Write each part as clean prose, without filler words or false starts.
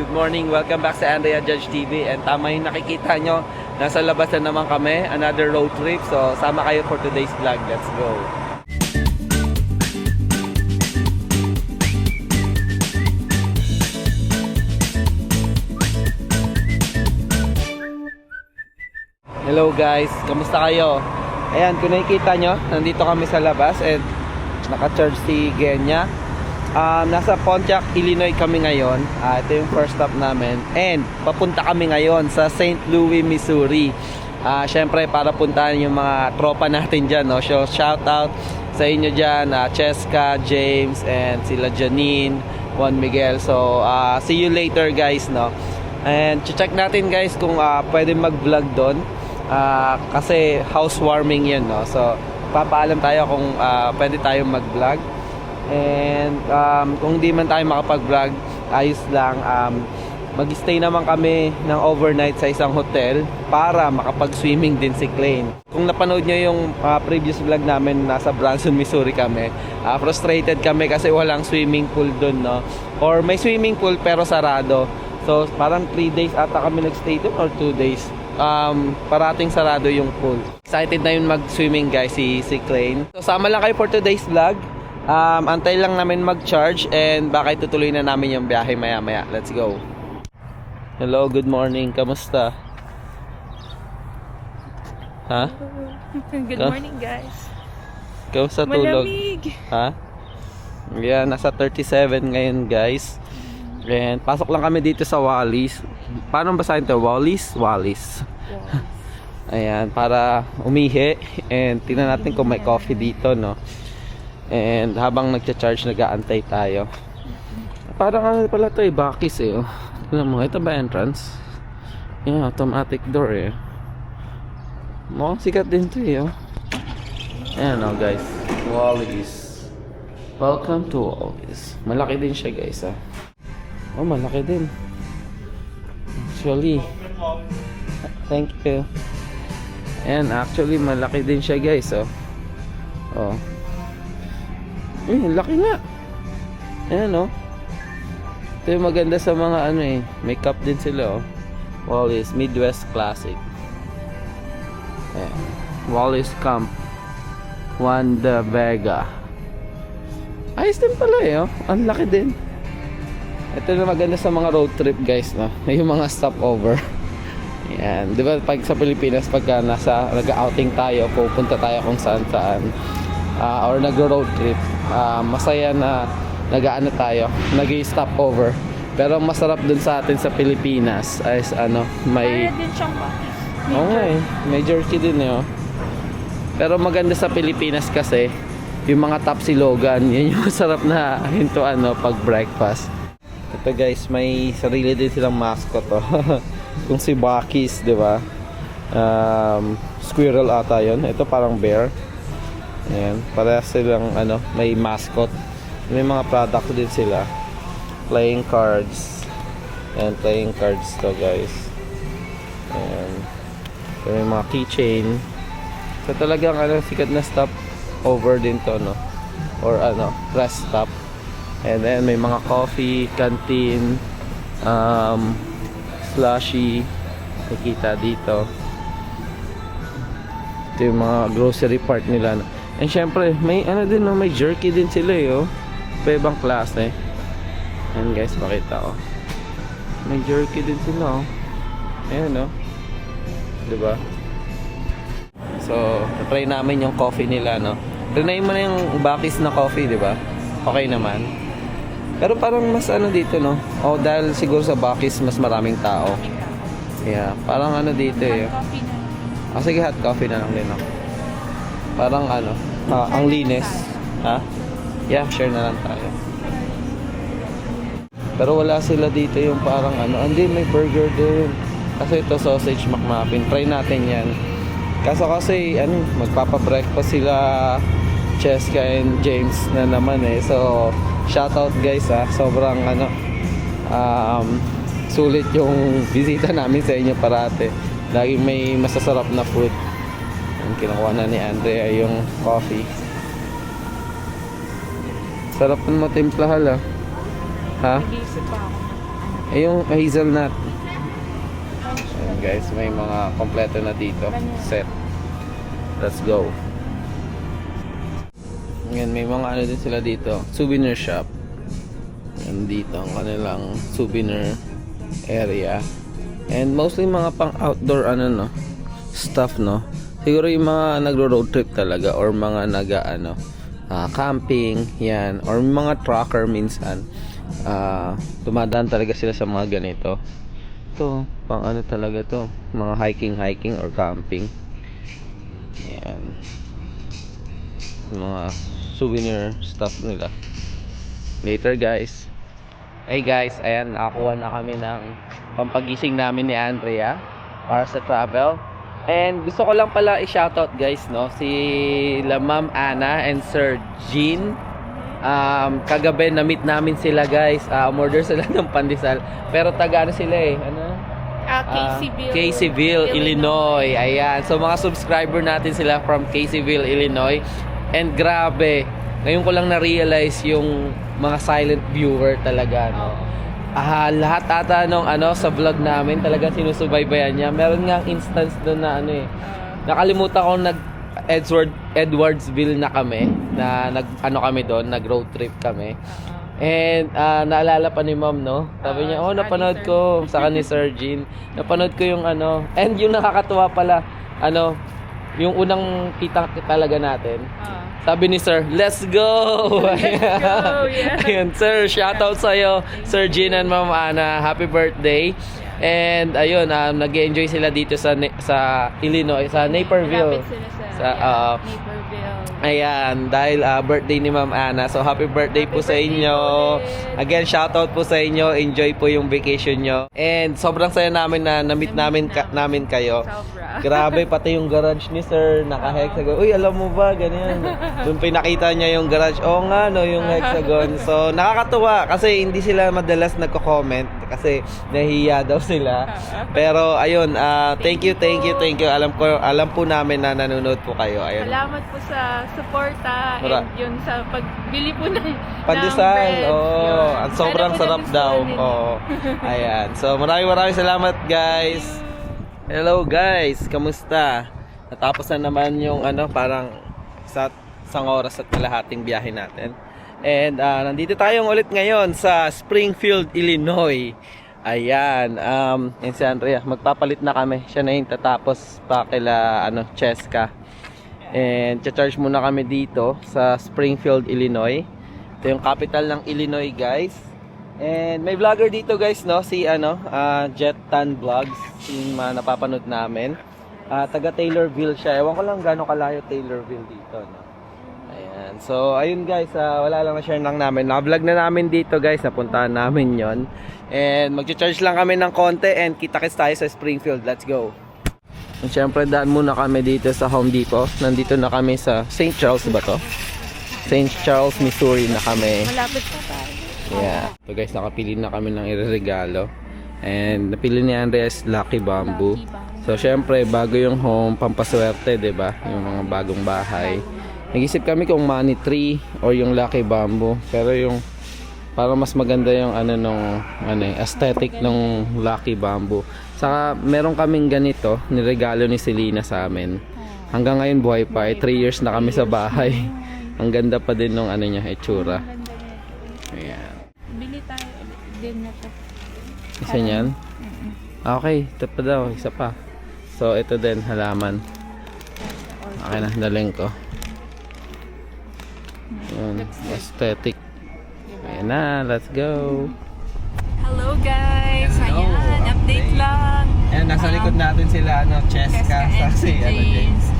Good morning, welcome back sa Andrea Judge TV. And tama yung nakikita nyo, nasa labas na naman kami, another road trip. So sama kayo for today's vlog, let's go. Hello guys, kamusta kayo? Ayan, kung nakikita nyo, nandito kami sa labas and naka-charge si Genya. Nasa Pontiac, Illinois kami ngayon. Ito yung first stop namin. And papunta kami ngayon sa St. Louis, Missouri. Syempre para puntahan yung mga tropa natin dyan, no? So shout out sa inyo dyan, Cheska, James, and sila Janine, Juan Miguel. So see you later guys, no? And check natin guys kung pwede mag-vlog doon. Kasi housewarming yan, no? So papaalam tayo kung pwede tayong mag-vlog. And kung di man tayo makapag-vlog, ayos lang. Mag-stay naman kami ng overnight sa isang hotel para makapag-swimming din si Klein. Kung napanood nyo yung previous vlog namin, nasa Branson, Missouri kami. Frustrated kami kasi walang swimming pool dun, no? Or may swimming pool pero sarado. So parang 3 days ata kami nag-stay dun or 2 days. Parating sarado yung pool. Excited na yun mag-swimming guys, si Klein. So sama lang kayo for today's vlog. Antay lang namin mag-charge and baka itutuloy na namin yung biyahe maya-maya. Let's go. Hello, good morning. Kamusta? Ha? Good morning, guys. Kamusta tulog? Malamig. Ha? Yeah, nasa 37 ngayon, guys. And pasok lang kami dito sa Wallis. Paano basahin to? Wallis? Wallis. Ayan, para umihi. And tingnan natin kung may coffee dito, no? And habang nagcha-charge, nag-aantay tayo. Parang ano pala ito eh, Bakis eh. Oh. Tignan mo, ito ba entrance? Yeah, automatic door eh. Mukhang sikat din ito eh. Oh. Ayan o guys, Wallis. Welcome to Wallis. Malaki din siya guys ah. Oh, malaki din. Actually, thank you. And actually, malaki din siya guys oh. Oh. Laki nga. Ayan oh. Ito yung maganda sa mga ano eh. May cup din sila oh. Wallis Midwest Classic. Ayan. Wallis Camp Juan de Vega. Ayos din pala eh oh. Ang laki din. Ito yung maganda sa mga road trip guys no. Yung mga stopover. Ayan. Diba pag sa Pilipinas pagka nag-outing tayo, pupunta tayo kung saan saan. Or nag-road trip, masaya na nag-aano tayo, nag-stop over. Pero masarap dun sa atin sa Pilipinas ay ano, may Kaya din siyang Bakis. okay, may jerky din eh oh. Pero maganda sa Pilipinas kasi yung mga tapsilogan, yun yung masarap na hintuan no, pag breakfast. Ito guys, may sarili din silang mascot oh. Kung si Bakis, di ba? Squirrel ata yun. Ito parang bear. Ayan, para silang ano, may mascot. May mga product din sila. Playing cards. Ayan, playing cards to guys. Ayan. May mga keychain. So talagang ano, sikat na stop over din to no. Or ano, rest stop. And then may mga coffee, canteen, slushy. Nakikita dito. Ito yung mga grocery part nila no. And syempre, may ano din no, may jerky din sila eh oh. Pa ibang klase. Ayan guys, makita oh. May jerky din sila oh. Ayan oh. Diba? So, try namin yung coffee nila no. Trinay mo na yung Bakis na coffee, diba? Okay naman. Pero parang mas ano dito no. Oh, dahil siguro sa Bakis mas maraming tao. Yeah, parang ano dito eh. Coffee na. Sige, hot coffee na lang din ako. Parang ano, ang linis. Ha? Yeah, share na lang tayo. Pero wala sila dito yung parang ano. Hindi, may burger din. Kasi ito sausage McMuffin. Try natin yan. Kaso kasi, ano, magpapa-breakfast sila Cheska and James na naman eh. So, shoutout guys ha. Sobrang ano, sulit yung bisita namin sa inyo parate. Lagi may masasarap na food. Ang kinukuha na ni Andrea yung coffee. Sarap mo timplahan ah. Ha? Nag-iisip pa ako. Yung hazelnut. Ayan guys, may mga kompleto na dito. Set. Let's go. Ayan, may mga ano din sila dito. Souvenir shop. Ayan dito ang kanilang souvenir area. And mostly mga pang outdoor ano no, stuff no. Siguro yung mga nagro-road trip talaga or mga camping, yan, or mga trucker minsan. Dumadaan talaga sila sa mga ganito. Ito, pang ano talaga to, mga hiking or camping. Yan. Mga souvenir stuff nila. Later guys. Hey guys, ayan, nakakuha na kami ng pampagising namin ni Andrea para sa travel. And gusto ko lang pala i-shoutout guys, no, si Ma'am Ana and Sir Jean. Kagabi na-meet namin sila guys. Umorder sila ng pandesal. Pero taga ano sila eh? Ano? Caseyville, Illinois. Ayan. So mga subscriber natin sila from Caseyville, Illinois. And grabe, ngayon ko lang na-realize yung mga silent viewer talaga, no. Lahat ata nung sa vlog namin talagang sinusubaybayan niya. Meron nga instance doon na nakalimutan ko Edwardsville na kami, na kami doon, nag-road trip kami. And naalala pa ni Ma'am, no? Sabi niya, napanood ko sa ni Sir Jean. Napanood ko yung and yung nakakatuwa pala, yung unang kita talaga natin. Sabi ni Sir, let's go! Yeah. Ayun, Sir, shoutout sa'yo, Sir Jean and Ma'am Ana. Happy birthday! And ayun, nag-enjoy sila dito sa Illinois, sa Naperville. Malapit sila Sa Naperville. Ayan, dahil birthday ni Ma'am Ana. So happy birthday po sa inyo. Again, shoutout po sa inyo. Enjoy po yung vacation nyo. And sobrang saya namin na na-meet namin kayo. Sobra. Grabe, pati yung garage ni Sir, naka-hexagon. Uy, alam mo ba, ganyan. Doon pinakita niya yung garage. Oo nga, no, yung hexagon. So, nakakatuwa kasi hindi sila madalas nagko-comment kasi nahihiya daw sila. Pero, ayun, thank you. Alam po namin na nanonood po kayo. Ayun. Salamat po sa suporta and yun sa pagbili po ng pandesal. bread. Ang sobrang sarap daw. Ayan. So, maraming salamat, guys. Hello, guys. Kamusta? Natapos na naman yung parang isang oras at kalahating biyahe natin. And nandito tayong ulit ngayon sa Springfield, Illinois. Ayan. Yan si Andrea. Magpapalit na kami. Siya na yung tatapos pa kila Cheska. And charge muna kami dito sa Springfield, Illinois. Ito yung capital ng Illinois, guys. And may vlogger dito, guys, no, si Jet Tan Vlogs, yung napapanood namin. Taga Taylorville siya. Ewan ko lang gaano kalayo Taylorville dito, no. Ayan. So, ayun, guys, wala lang na-share lang namin. Na-vlog na namin dito, guys. Napuntahan namin 'yon. And magcha-charge lang kami ng konti and kita-kits tayo sa Springfield. Let's go. And syempre, daan muna kami dito sa Home Depot. Nandito na kami sa St. Charles ba to? St. Charles, Missouri na kami. Malapit pa tayo. Yeah. So guys, nakapili na kami ng ireregalo. And napili ni Andrea is Lucky Bamboo. So syempre, bago yung home, pampaswerte, 'di ba? Yung mga bagong bahay. Nag-isip kami kung money tree or yung Lucky Bamboo. Pero yung parang mas maganda yung aesthetic ng Lucky Bamboo. Saka meron kaming ganito, niregalo ni Selena sa amin. Hanggang ngayon buhay pa, 3 years na kami sa bahay. Ang ganda pa din nung niya, itsura. Ayan. Bili tayo din na to. Isa niyan? Okay, ito pa daw, isa pa. So ito din, halaman. Okay na, daling ko. Ayan, aesthetic. Ayan na, let's go. Hello guys! Ayan, update lang. Ayan, nasa likod natin sila, Cheska, and si James.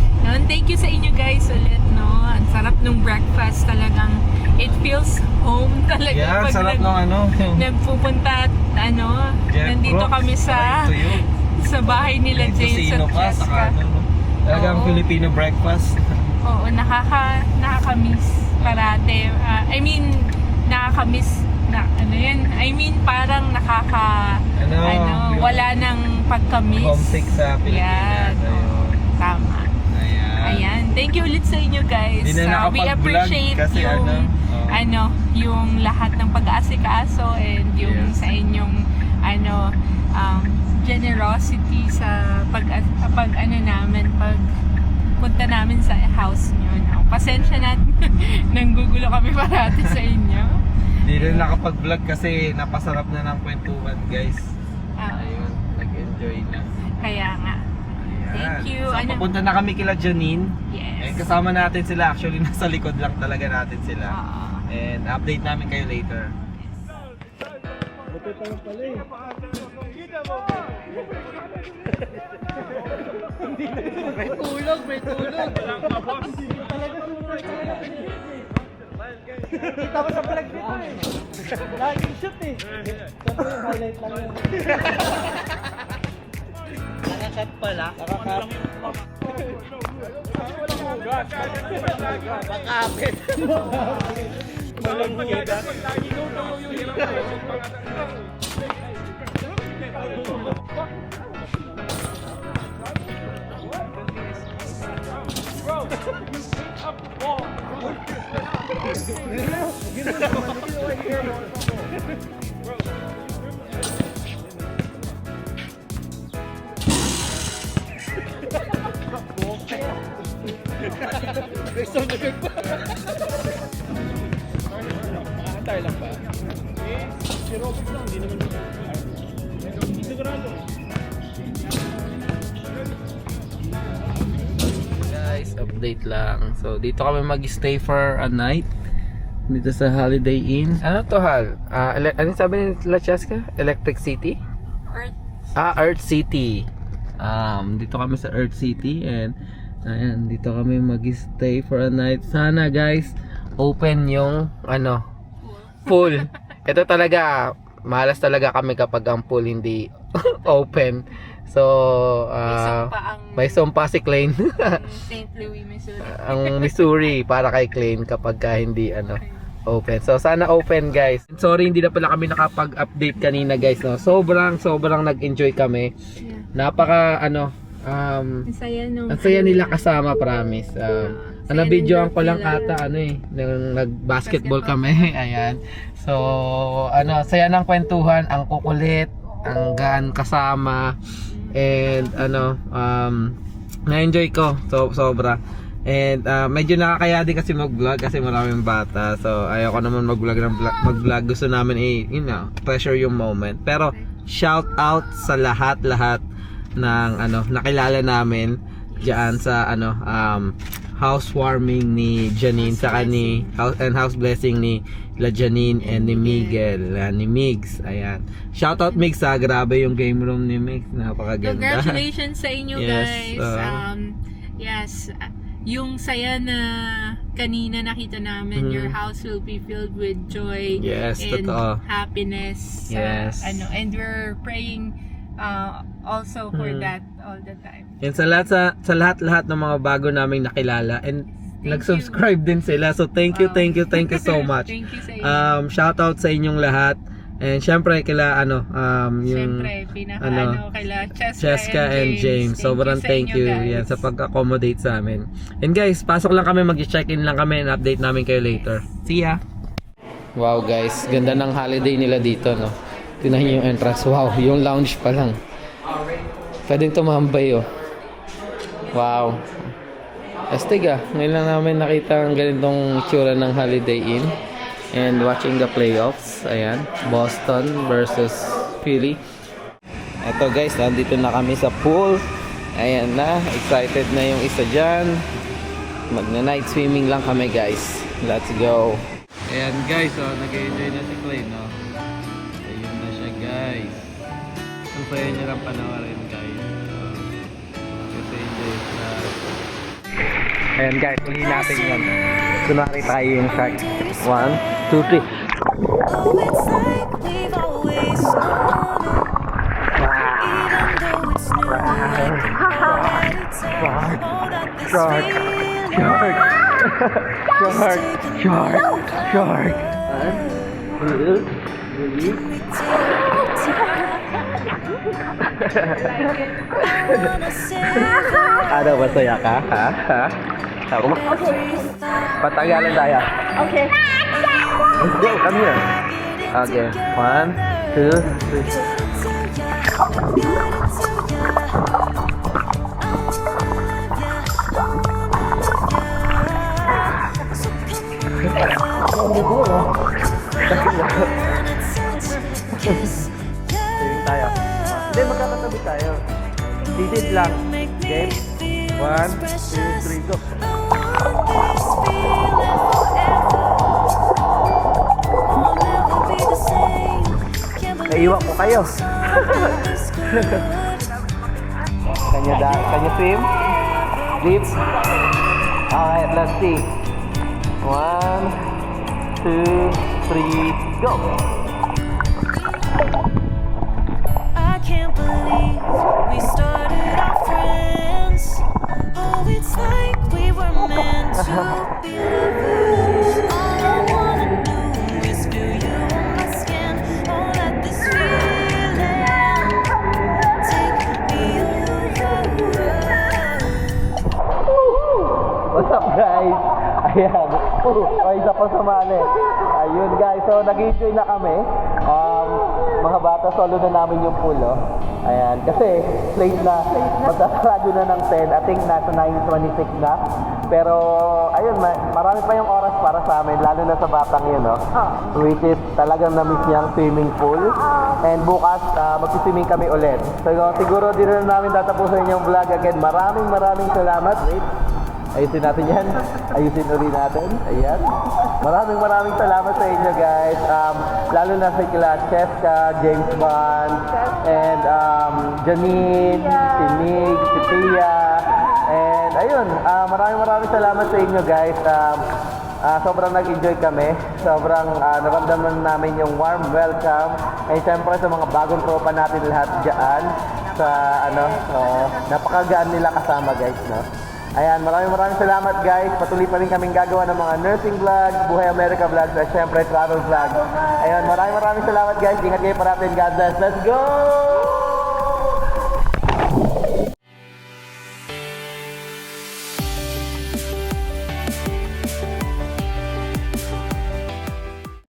Thank you sa inyo guys ulit, no? Ang sarap nung breakfast talagang. It feels home talaga. Yeah, pag sarap ng nagpupunta at nandito kami sa bahay nila James at Cheska. Talagang Filipino breakfast. Oo, nakaka-miss parate. Nakaka-miss na parang wala nang pagka-miss. Homesick sa Pilipinas. Yan, tama. Ayan. Thank you ulit sa inyo guys. We appreciate kasi yung lahat ng pag-aasikaso and yung sa inyong generosity sa pag punta namin sa house niyo. No? Pasensya na, nanggugulo kami parati sa inyo. Hindi rin nakapag-vlog kasi napasarap na ng kwentuhan, guys. Ah. Ayun, nag-enjoy na. Kaya nga. Ayan. Thank you. So, papunta na kami kila Janine. Yes. And kasama natin sila. Actually, nasa likod lang talaga natin sila. Oo. And update namin kayo later. May tulog. Kita ko sa vlog nito eh. Laging shoot eh. Siyempre yung highlight lang yun. Nakakat pala. Nakakat. Makapit. Walang hida. Guys, update lang. So, dito kami mag-stay for a night. Dito sa Holiday Inn. Ano to, Hal? Ano sabi ni La Cheska? Electric City? Earth. Earth City. Dito kami sa Earth City and ayan, dito kami mag-stay for a night. Sana guys, open yung pool. Ito talaga, malas talaga kami kapag ang pool hindi open. So, may sumpa si Klein. St. Louis, Missouri. Ang Missouri para kay Klein kapag hindi open. So sana open guys. Sorry hindi na pala kami nakapag-update kanina guys, no. Sobrang nag-enjoy kami. Yeah. Napaka Ang saya nila kasama, promise. Videoan ko lang sila. ata nung nag-basketball kami. Ayan. So saya ng kwentuhan, ang kukulit, ang gaan kasama and na-enjoy ko sobra. And medyo nakakaya din kasi mag-vlog kasi maraming bata. So ayoko naman mag-vlog. Gusto namin treasure yung moment. Pero shout out sa lahat ng nakilala namin diyan sa housewarming ni Janine saka ni house blessing ni La Janine and ni Miguel, ni Migs. Ayan. Shout out Migs, grabe yung game room ni Migs. Napakaganda. Congratulations sa inyo Yes, guys. Yes. Yung saya na kanina nakita namin, your house will be filled with joy Yes, and totoo. happiness. Yes. And we're praying also for that all the time. And sa lahat ng mga bago naming nakilala and nag-subscribe din sila. So thank you so much. Thank you sa inyo. Shout out sa inyong lahat. And syempre kila Siyempre, kaila Cheska and James. Sobrang thank you yan sa pag-accommodate sa amin. And guys, pasok lang kami, mag-check-in lang kami and update namin kayo later. See ya! Wow guys, ganda ng holiday nila dito, no? Tingnan niyo yung entrance. Wow, yung lounge pa lang. Pwedeng tumambay, oh. Wow. Astig ngayon lang namin nakita ang ganitong itsura ng Holiday Inn. And watching the playoffs. Ayan, Boston versus Philly. Eto guys, nandito na kami sa pool. Ayan na, excited na yung isa dyan. Magna-night swimming lang kami guys. Let's go. Ayan guys, nag-enjoy na si Clay, no? Ayun na siya guys. Ang saya nyo lang panoorin guys. Kasi enjoy na. Ayan guys, ulihin natin yun. Kunwari tayo yung shark. 1, 2, 3. Oh, it's like we've always known it. Even though it's new, I can already tell. Oh, that this feeling Shark. Ano, masaya ka? Ha? Ako mo? Patagalan tayo. Okay. Let's go, come here. Okay, 1, 2, 3. Swimming tayo. Hindi, magkakatabi tayo. Titit lang. Okay? 1, 2, 3, go. Naiiwan ko kayo. Can you swim? Deep? Alright, let's see. 1, 2, 3, go! I can't believe we started our friends. Oh, it's like we were meant to be lovers. All I wanna do is feel you on my skin. Oh, let this feeling take me over. What's up guys? Ayan. Ay, isa pa sumali. Ayun guys. So, nag-enjoy na kami. Mga bata, solo na namin yung pool, oh. Ayan. Kasi, late na. Magsasaradyo na ng 10. I think nasa 9:26 na. Pero, ayun, marami pa yung oras para sa amin. Lalo na sa batang yun, oh. Which is, talagang na-miss niya ang swimming pool. And bukas, mag-swimming kami ulit. So, siguro din na namin tatapusin yung vlog again. Maraming salamat. Wait. Ayusin natin yan. Ayusin ulit natin. Ayan. Maraming salamat sa inyo guys. Lalo na sa kila Cheska, James Bond, and Janine, si Mig, si Pia. And ayun, maraming salamat sa inyo guys. Sobrang nag-enjoy kami. Sobrang naramdaman namin yung warm welcome. And syempre sa mga bagong tropa natin lahat dyan. Sa napakagaan nila kasama guys, no? Ayan, maraming salamat guys. Patuloy pa rin kaming gagawa ng mga nursing vlog, Buhay America vlogs, at syempre travel vlog. Ayan, maraming salamat guys. Ingat kayo parating. God bless. Let's go!